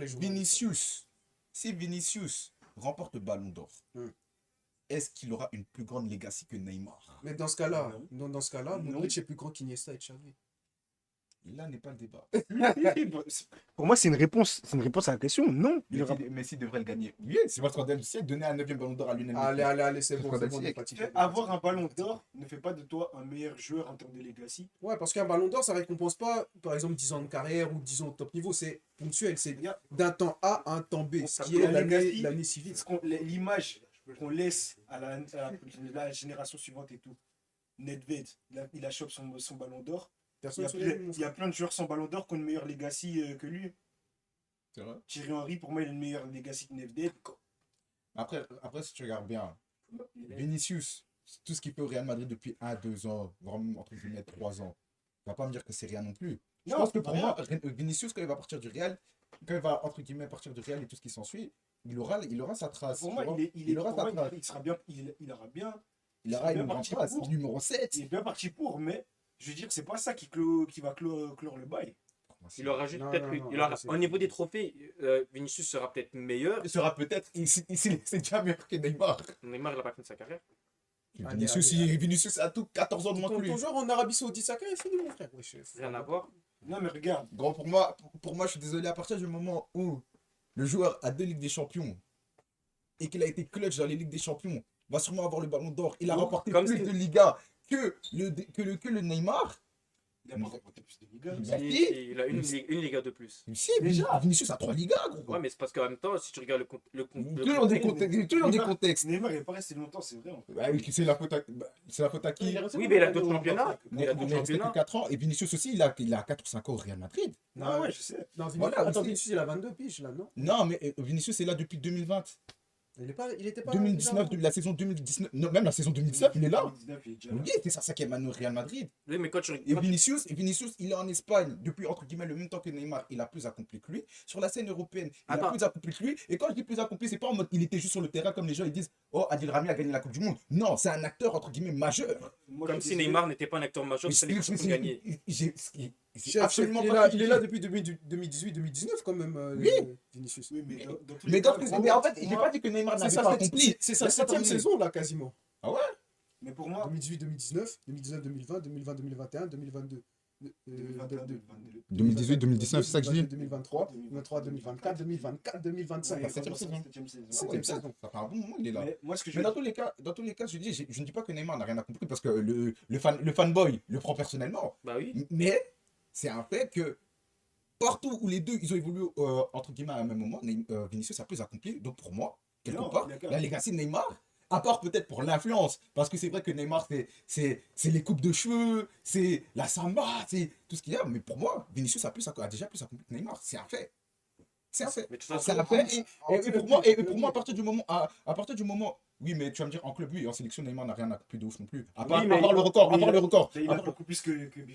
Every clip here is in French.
Vinicius, si Vinicius remporte le ballon d'or, est-ce qu'il aura une plus grande legacy que Neymar? Mais dans ce cas-là, Non. Modric est plus grand qu'Iniesta et Xavi. Là n'est pas le débat. Pour moi, c'est une réponse à la question. Non. Messi devrait le gagner. Oui, c'est votre scandale du siècle. Donner un 9e ballon d'or à Lionel Messi. Allez, c'est bon, Scandale on est siècle. fatigué. Avoir un ballon d'or ne fait pas de toi un meilleur joueur en termes de legacy. Ouais, parce qu'un ballon d'or, ça récompense pas, par exemple, 10 ans de carrière ou 10 ans au top niveau. C'est ponctuel, c'est d'un temps A à un temps B, ce qui est l'année civile. L'image qu'on laisse à la génération suivante et tout. Nedved, il a chopé son ballon d'or. Il y a plein de joueurs sans ballon d'or qui ont une meilleure legacy que lui. C'est vrai. Thierry Henry, pour moi, il a une meilleure legacy que Nedved. Après, si tu regardes bien, Vinicius, tout ce qu'il fait au Real Madrid depuis 1-2 ans, voire même entre guillemets 3 ans, tu vas pas me dire que c'est rien non plus. Je pense que pour moi, Vinicius, quand il va partir du Real, quand il va entre guillemets partir du Real et tout ce qui s'ensuit, il aura sa trace. Pour moi, il aura une grande trace, numéro 7. Il est bien parti pour, mais je veux dire, c'est pas ça qui va clore le bail. Il aura juste Non, peut-être. non, Il aura, c'est- au niveau des trophées, Vinicius sera peut-être meilleur. Il sera peut-être, c'est déjà meilleur que Neymar. Neymar, il n'a pas fini sa carrière. Vinicius a tout 14 ans de moins que lui. Ton joueur en Arabie Saoudite, ça est fini, mon frère. Rien à voir. Non, mais regarde. Gros, pour moi, je suis désolé, à partir du moment où le joueur a 2 Ligues des Champions et qu'il a été clutch dans les Ligues des Champions, va sûrement avoir le ballon d'or. Il a remporté comme plus si- de Liga que le Neymar. Il a pas remporté plus de Liga. Il a une Liga de plus. Si, Vinicius a 3 Ligas, gros. Ouais, mais c'est parce qu'en même temps, si tu regardes le Toujours des contextes. Neymar n'est pas resté longtemps, c'est vrai. En fait. Bah oui, c'est la faute à qui? Oui, mais il a d'autres championnats. Il a d'autres Il a resté que championnats. 4 ans. Et Vinicius aussi, il a 4 ou 5 ans au Real Madrid. Non, ouais, je sais. Non, Voilà, attends, aussi. Vinicius, il a 22 piges, là, non? Non, mais Vinicius est là depuis 2020. Il était pas 2019, la saison 2019, non, même la saison 2019, il est là. 2019, il est déjà là. Oui, c'est sa 5e année au Real Madrid. Oui, mais quand tu Et Vinicius, il est en Espagne depuis, entre guillemets, le même temps que Neymar. Il a plus accompli que lui. Sur la scène européenne, il a Attends. plus accompli que lui. Et quand je dis plus accompli, c'est pas en mode il était juste sur le terrain comme les gens ils disent oh, Adil Rami a gagné la Coupe du Monde. Non, c'est un acteur, entre guillemets, majeur. Moi, comme je si suis Neymar n'était pas un acteur majeur, c'est les qui ont gagné. C'est absolument il pas est là depuis 2018-2019 quand même, Oui. Vinicius. Oui, mais dans tous Mais les cas, mais en fait, j'ai pas dit que Neymar C'est n'avait sa pas accompli. c'est sa 7e saison là quasiment. Ah ouais? Mais pour moi, 2018-2019, 2019-2020, 2020-2021, 2022. 2018-2019, c'est ça que je dis. 2023, 2023-2024, 2024-2025. La 7e saison. septième saison. Septième saison. Ça fait un bon moment, il est là. Mais moi, ce que je Mais veux dans tous les cas, je ne dis pas que Neymar n'a rien compris parce que le fanboy le prend personnellement. Bah oui. Mais c'est un fait que partout où les deux ils ont évolué entre guillemets à un même moment, Vinicius a plus accompli. Donc pour moi, quelque Non, part, d'accord. la legacy de Neymar, à part peut-être pour l'influence, parce que c'est vrai que Neymar c'est les coupes de cheveux, c'est la samba, c'est tout ce qu'il y a. Mais pour moi, Vinicius a déjà plus accompli que Neymar. C'est un fait. C'est un fait. Mais de toute C'est façon, un fait. Et pour moi, à partir du moment, oui, mais tu vas me dire en club, oui, en sélection, Neymar n'a rien accompli de ouf non plus. À part mais- le record, mais à part le record. Il a beaucoup plus que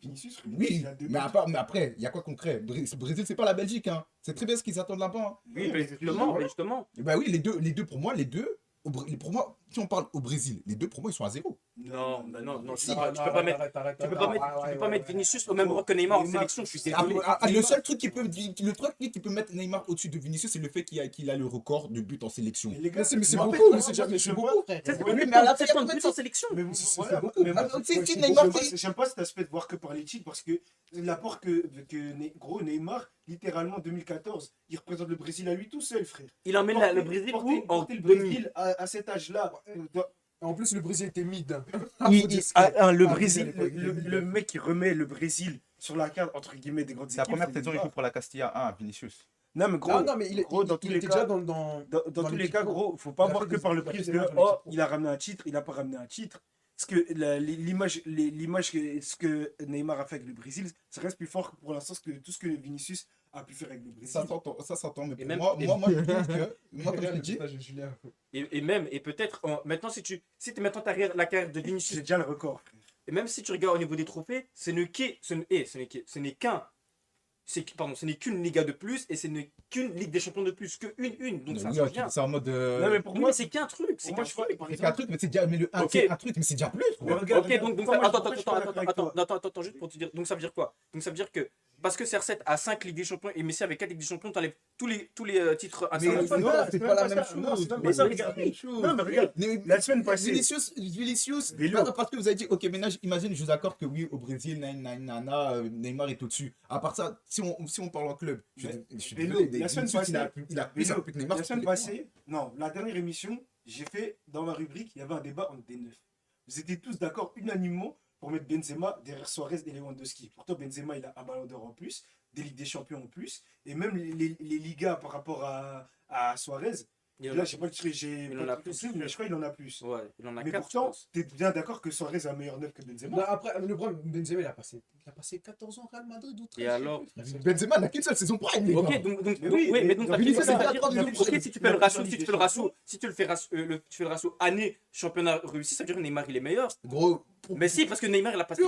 Vinicius. frère. Oui, Il a deux mais, buts. mais après, il y a quoi concret? Brésil, c'est pas la Belgique, hein. C'est très bien ce qu'ils attendent là-bas. Hein. oui, mais justement. Et bah oui, les deux, pour moi, pour moi, si on parle au Brésil, les deux, pour moi, ils sont à 0. Non, bah non, Si. tu peux pas mettre Vinicius au même rang que Neymar en sélection, je suis désolé. Le seul truc qui peut mettre Neymar au-dessus de Vinicius, c'est le fait qu'il a le record de buts en sélection. Mais les gars, Mais c'est moi, beaucoup, en mais fait, c'est jamais je beaucoup, vois- frère. Ça, c'est Oui, le mais à la fin, temps il y a de buts en sélection. Mais vous, C'est voilà, beaucoup. mais moi, Si Neymar, j'aime pas cet aspect de voir que par les titres parce que l'apport gros Neymar, littéralement 2014, il représente le Brésil à lui tout seul, frère. Il emmène le Brésil où en Porter le 2000. Brésil à cet âge-là. En plus, le Brésil était mid. Le Ah, Brésil, Brésil, le mec qui remet le Brésil sur la carte, entre guillemets, des grandes équipes. Neymar. pour la Castilla 1, Vinicius. Non, mais gros, Non, mais gros, dans tous les était cas, déjà dans dans tous les l'équipe cas, pro. gros, faut pas Il a voir fait que des- par le il a fait prisme des de matchs dans l'équipe oh, pro. il a ramené un titre, il a pas ramené un titre. Parce que l'image ce que Neymar a fait avec le Brésil, ça reste plus fort pour l'instant que tout ce que Vinicius a pu faire avec le Brésil. Ça s'entend, mais Et pour même- moi, je trouve que, moi, comme je l'ai dit, Et peut-être, maintenant, si tu maintenant la carrière de C'est Vinicius, déjà le record. et même si tu regardes au niveau des trophées, ce n'est qu'une Liga de plus et ce n'est qu'une Ligue des Champions de plus, une. Donc ça oui, change rien. c'est en mode. Non, mais pour Oui, moi, mais c'est qu'un truc. C'est pour qu'un moi, je vois, truc. par C'est exemple, un truc, mais c'est déjà. Mais le 1, Ok. c'est un truc, mais c'est déjà plus. Mais Gros. regarde, Ok, donc pourquoi moi, attends, pourquoi je suis pas d'accord avec toi attends, je vais juste pour te dire. Donc ça veut dire quoi? Donc ça veut dire que parce que CR7 a 5 Ligues des Champions et Messi avec 4 Ligues des Champions, t'enlèves tous les titres Mais internationaux. non, c'est pas la même Non, c'est chose. pas Mais ça, C'est regarde. la même chose. Non, mais regarde, Mais la semaine passée. Vinicius, Vélo. parce que vous avez dit, ok, maintenant, imagine, je vous accorde que oui, au Brésil, Neymar est au-dessus. À part ça, si on parle en club, je suis Vélo, désolé, la semaine Vinicius, passée, il a plus Vélo, que Neymar. la sur semaine tous les points. passée, non, la dernière émission, j'ai fait, dans ma rubrique, il y avait un débat entre des neufs. Vous étiez tous d'accord unanimement pour mettre Benzema derrière Suarez et Lewandowski. Pourtant, Benzema, il a un ballon d'or en plus, des Ligues des Champions en plus, et même les Ligas par rapport à Suarez. Là, je sais pas le truc, Il en a plus. mais je crois qu'il en a plus. Ouais, il en a Mais 4. pourtant, tu es bien d'accord que Suarez a un meilleur neuf que Benzema. Là, après, le problème, Benzema, il a passé 14 ans au Real Madrid ou 13. Et alors Benzema n'a qu'une seule saison prime, les gars. Ok, donc, Mais oui, ouais, mais mais donc dans t'as Vinicius, fini c'est par pas dire- la troisième ok, si tu fais Il le a ratio, plus si tu de fais le ratio, champions. si tu le fais tu fais le ratio année championnat réussi, ça veut dire que Neymar il est meilleur. Gros, Mais si, parce que Neymar il a passé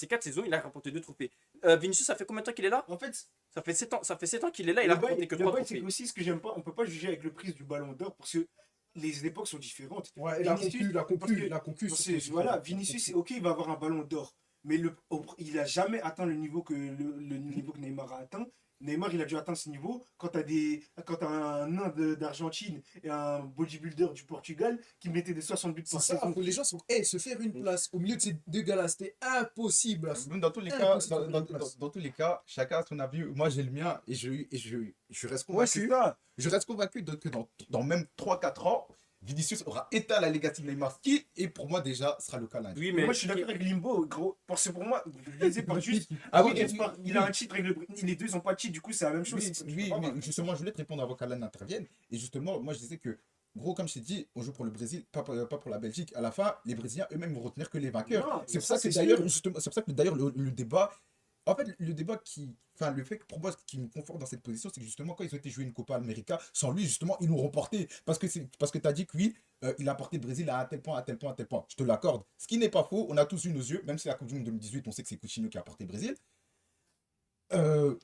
4 saisons, il a remporté 2 trophées. Vinicius, ça fait combien de temps qu'il est là? En fait, Ça fait 7 ans, qu'il est là, il a remporté que 3 c'est trophées. aussi ce que j'aime pas, on peut pas juger avec le prix du ballon d'or parce que les époques sont différentes. Ouais, et Vinicius, la parce que- concu. Parce que, voilà, Vinicius, c'est ok, il va avoir un ballon d'or, mais il a jamais atteint le niveau que le niveau que Neymar a atteint. Neymar, il a dû atteindre ce niveau quand t'as un nain d'Argentine et un bodybuilder du Portugal qui mettait des 60 buts C'est par ça, saison. faut les gens se faire une place au milieu de ces deux gars-là, c'était impossible. même dans tous les cas, dans tous les cas, chacun a son avis. Moi, j'ai le mien et je reste Ouais, c'est convaincu. ça. Je reste convaincu que dans même 3-4 ans, Vinicius aura éteint la legacy de Neymar, ce qui, et pour moi déjà, sera le cas lundi. Oui, Mais mais moi, je suis d'accord avec Limbo, gros. Parce que pour moi, je disais par juste. Ah oui, il a un titre avec les deux, ils ont pas de titre, du coup, c'est la même chose. Oui, mais justement, je voulais te répondre avant qu'Alan intervienne. Et justement, moi, je disais que, gros, comme je t'ai dit, on joue pour le Brésil, pas pour la Belgique. À la fin, les Brésiliens eux-mêmes vont retenir que les vainqueurs. Non, C'est pour ça, ça que c'est d'ailleurs, sûr. justement, c'est pour ça que d'ailleurs, le débat. En fait, le débat enfin, le fait que pour moi, ce qui me conforte dans cette position, c'est que justement, quand ils ont été jouer une Copa América, sans lui, justement, ils l'ont remporté. Parce que tu as dit que oui, il a porté le Brésil à un tel point, à tel point, à tel point. Je te l'accorde. Ce qui n'est pas faux, on a tous eu nos yeux, même si la Coupe du Monde 2018, on sait que c'est Coutinho qui a porté le Brésil.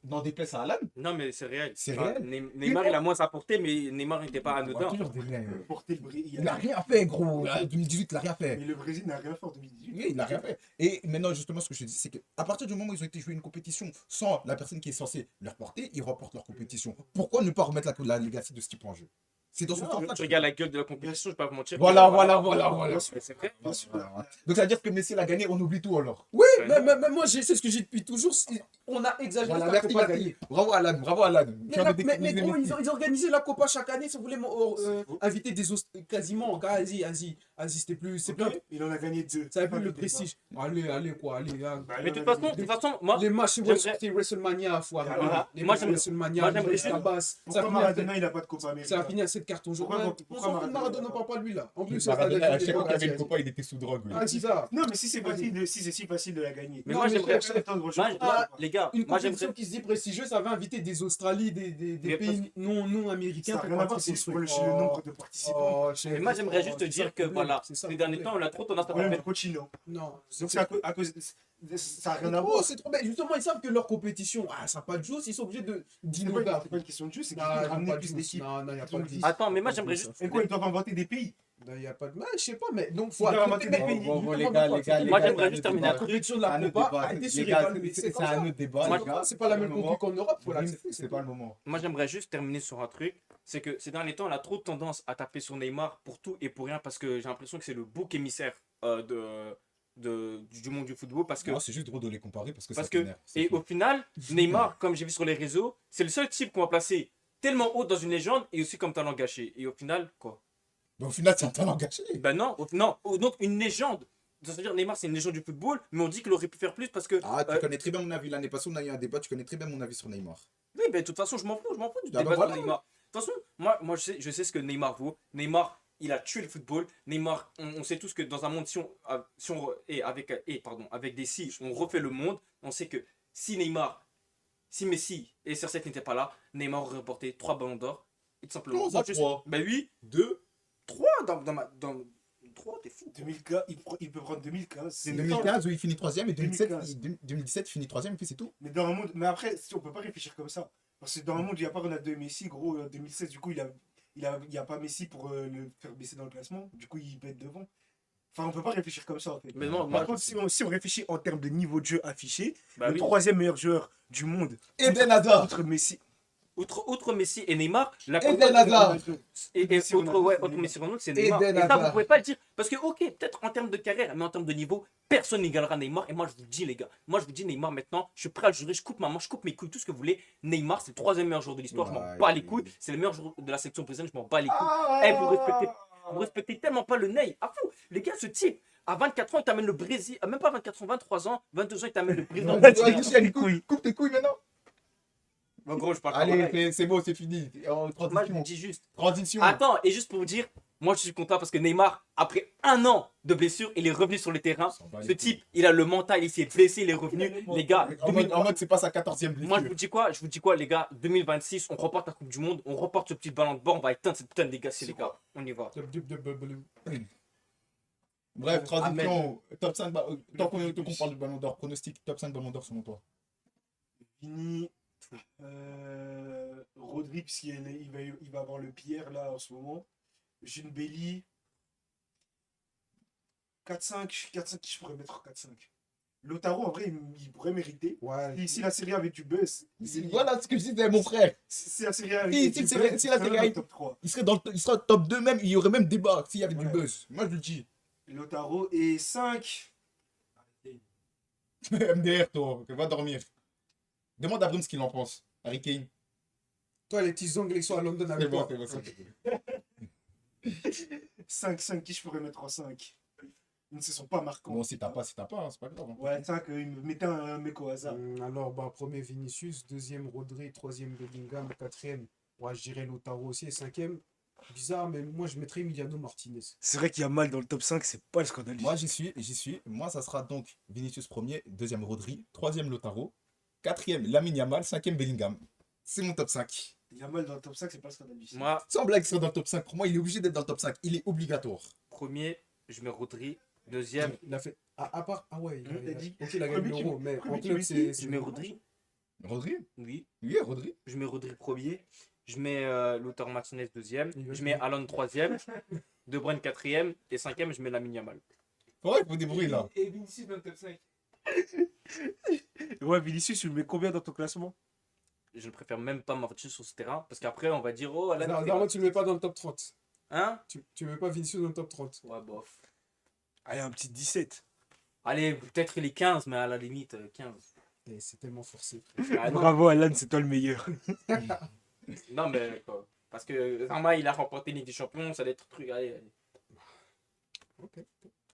N'en déplaise à Alan, non, mais c'est réel. c'est Enfin, réel. Neymar il a moins à porter, mais Neymar n'était pas On va anodin. toujours dire, Porter le Brésil. il n'a rien fait, gros. 2018, il n'a rien fait. Mais le Brésil n'a rien fait en 2018. Oui, il n'a rien fait. Et maintenant, justement, ce que je te dis, c'est qu'à partir du moment où ils ont été jouer une compétition sans la personne qui est censée leur porter, ils remportent leur compétition. Pourquoi ne pas remettre la legacy de ce type en jeu? C'est dans ce sens-là. Tu regardes la gueule de la compétition, je vais pas vous mentir. Voilà. Mais c'est vrai. Bien sûr. Donc, ça veut dire que Messi l'a gagné, on oublie tout alors. Oui, Ouais. mais moi, c'est ce que j'ai depuis toujours. On a exagéré Voilà, la merci, Copa merci. gagnée. Bravo Alan, bravo Alan. Mais, mais gros, ils organisaient la Copa chaque année, si vous voulez inviter quasiment, c'était plus, c'est plus, Il en a gagné 2. ça avait plus le prestige. Allez, quoi, allez. Mais de toute façon, moi, Les matchs, j'aimerais- c'était WrestleMania, faut arrêter. Voilà. Les Moi, matchs j'aimerais- WrestleMania, moi, j'aimerais les juste- tabasses. Ça Pourquoi finit Maradona, il a pas de Copa América? ça a fini à cette carton jaune. Pourquoi On s'en fout de Maradona, on parle pas de lui là. En plus, ça Maradona, à des chaque fois qu'il y avait une démocraties. Copa, il était sous drogue. Ah, c'est ça. Non, mais si c'est si facile de la gagner. mais Non, moi mais j'aimerais. Les gars, Une moi compétition j'aimerais. qui se dit prestigieuse, ça va inviter des Australies, des Mais pays non américains. Ça n'a rien à voir, c'est sur le nombre de participants. Mais moi j'aimerais juste te dire que voilà, ces derniers temps, on a trop tendance à Problème de mettre. Cochino. Non. Donc c'est à cause. Ça n'a rien à Oh, voir. c'est trop bête. Justement, ils savent que leur compétition, ça n'a pas de juice, ils sont obligés C'est d'innover. pas une question de jeu, c'est qu'il Non, faut il n'y a ramener pas de plus juice. d'équipes. Non, il n'y a pas de juice. Attends, mais moi j'aimerais juste. Et quoi, ils doivent inventer des pays? Il n'y a pas de. Je sais pas, mais donc faut Ils doivent accepter. inventer des Mais pays. Bon, justement, les gars, faut les gars, accepter. les Moi gars, j'aimerais les juste gars, terminer La un truc. compétition de C'est la un autre Copa débat. a été Les surévaluée. gars, C'est comme un ça. autre débat, Moi, les gars. C'est pas la même Pour le concu qu'en Europe, faut moment, l'accepter. c'est pas le moment. Moi j'aimerais juste terminer sur un truc. C'est que ces derniers temps, on a trop tendance à taper sur Neymar pour tout et pour rien parce que j'ai l'impression que c'est le bouc émissaire du monde du football. Parce que Non, c'est juste drôle de les comparer parce que Parce ça que, t'énerve. c'est et tout. au final, Neymar, comme j'ai vu sur les réseaux, c'est le seul type qu'on va placer tellement haut dans une légende et aussi comme talent gâché. Et au final, quoi? Mais au final, c'est un talent gâché. Ben non, donc une légende. C'est-à-dire Neymar, c'est une légende du football, mais on dit qu'il aurait pu faire plus parce que. Ah, tu connais très bien mon avis. L'année passée, on a eu un débat. Tu connais très bien mon avis sur Neymar. Oui, ben de toute façon, je m'en fous du Ah, débat bah voilà. sur Neymar. De toute façon, moi je sais ce que Neymar vaut. Neymar, il a tué le football. Neymar, on sait tous que dans un monde, avec des si, on refait le monde. On sait que si Messi et CR7 n'étaient pas là, Neymar aurait remporté 3 ballons d'or. Et tout simplement. Comment ça, Moi, je sais- 3? Ben oui, 2. 3 dans 3, t'es fou. 2015, il peut prendre 2015. C'est 2015 où il finit 3ème et 2015. 2017 il finit 3ème et puis c'est tout. Mais dans un monde. Mais après, on peut pas réfléchir comme ça. Parce que dans un monde, il n'y a pas Ronaldo et Messi. Gros, 2016, du coup, il y a pas Messi pour le faire baisser dans le classement. Du coup, il peut être devant. Enfin, on peut pas réfléchir comme ça, en fait. Mais non, Par moi, contre, si on réfléchit en termes de niveau de jeu affiché, bah le oui. troisième meilleur joueur du monde, Eden Hazard. outre Messi, Outre Messi et Neymar, la Eden Hazard. et Messi, autre, Ronaldo, ouais, c'est autre Neymar. Messi Ronaldo, c'est Neymar. Eden Et ça, vous Hazard. pouvez pas le dire. Parce que, ok, peut-être en termes de carrière, mais en termes de niveau, personne n'égalera Neymar. Et moi, je vous dis, les gars, moi, je vous dis, Neymar, maintenant, je suis prêt à le jurer, je coupe ma main, je coupe mes couilles, tout ce que vous voulez. Neymar, c'est le troisième meilleur joueur de l'histoire, je m'en Ouais. bats les couilles. C'est le meilleur joueur de la sélection brésilienne, je m'en bats les couilles. Ah Eh, vous respectez tellement pas le Ney. Ah, fou, les gars, ce type, à 24 ans, il t'amène le Brésil, même pas 24 ans, 23 ans, 22 ans, il t'amène le Brésil. en Ouais, finale. Lucien, coupe tes couilles maintenant. En gros, je parle pas Allez, pareil. c'est bon, c'est fini. Moi, je vous Transition. dis juste. Transition. Attends, et juste pour vous dire, moi je suis content parce que Neymar, après un an de blessure, il est revenu sur le terrain. S'en bat les Ce couilles. type, il a le mental, il s'est blessé, il est revenu. Les gars, En mode, c'est pas sa 14e blessure. moi je vous dis quoi, les gars, 2026, on reporte la Coupe du Monde, on reporte ce petit ballon de bord, on va éteindre cette putain de legacy, les gars. On y va. Bref, transition. Top 5. Tant qu'on parle du ballon d'or, pronostic top 5 ballon d'or selon toi. Vini, Rodri, puisqu'il va avoir le Pierre là en ce moment. Jude Belly. 4-5, je pourrais mettre 4-5. Lautaro, en vrai, il pourrait mériter. Ouais. Et si la série avait du buzz, Voilà ce que je disais, mon frère. si la série avait Si- du si buzz, la série- si la il serait série dans le a- top 3. Il sera top 2 même. Il y aurait même débat s'il y avait du Ouais. buzz. Moi, je le dis. Lautaro et 5. MDR, toi. Va dormir. Demande à Brim ce qu'il en pense. Harry Kane. Toi, les petits ongles, ils sont à London C'est avec bon, toi. c'est bon, c'est bon. 5, qui je pourrais mettre en 5. Ils ne se sont pas marquants. Bon, si t'as pas, hein, c'est pas grave. hein. Ouais, 5, il me mettait un mec au hasard. Alors, bah, premier Vinicius, deuxième Rodri, troisième Bellingham, quatrième, ouais, je dirais Lautaro aussi, et cinquième, bizarre, mais moi je mettrais Emiliano Martinez. C'est vrai qu'il y a mal dans le top 5, c'est pas le scandale. Moi, j'y suis. Moi, ça sera donc Vinicius premier, deuxième Rodri, troisième Lautaro, quatrième Lamine Yamal, cinquième Bellingham. C'est mon top 5. Il y a mal dans le top 5, c'est pas le scandale du Moi, Sans blague, il sera dans le top 5. Pour moi, il est obligé d'être dans le top 5. Il est obligatoire. premier, je mets Rodri. Deuxième, Il a fait. À part. Ah ouais, T'as dit ok, il a gagné premier l'euro, qui- mais premier en qui club, met c'est. je mets Rodri. Rodri Oui, Oui, Rodri. je mets Rodri premier. Je mets Lautaro Martinez deuxième. Il va Je mets jouer. Alon troisième. De Bruyne quatrième. Et cinquième, je mets Lamine Yamal. Ouais, il faut des bruits là. Et Vinicius dans le top 5. Ouais, Vinicius, tu le mets combien dans ton classement? Je ne préfère même pas marcher sur ce terrain. Parce qu'après, on va dire, oh, Alan, Normalement, tu le mets pas dans le top 30. hein? Tu mets pas Vinicius dans le top 30. Ouais, bof. Allez, un petit 17. Allez, peut-être les 15, mais à la limite, 15. Et c'est tellement forcé. Ah, non. Bravo, Alan, c'est toi le meilleur. Non, mais quoi. Parce que Zama, il a remporté Ligue des Champions, ça doit être truc. Allez, allez. Ok.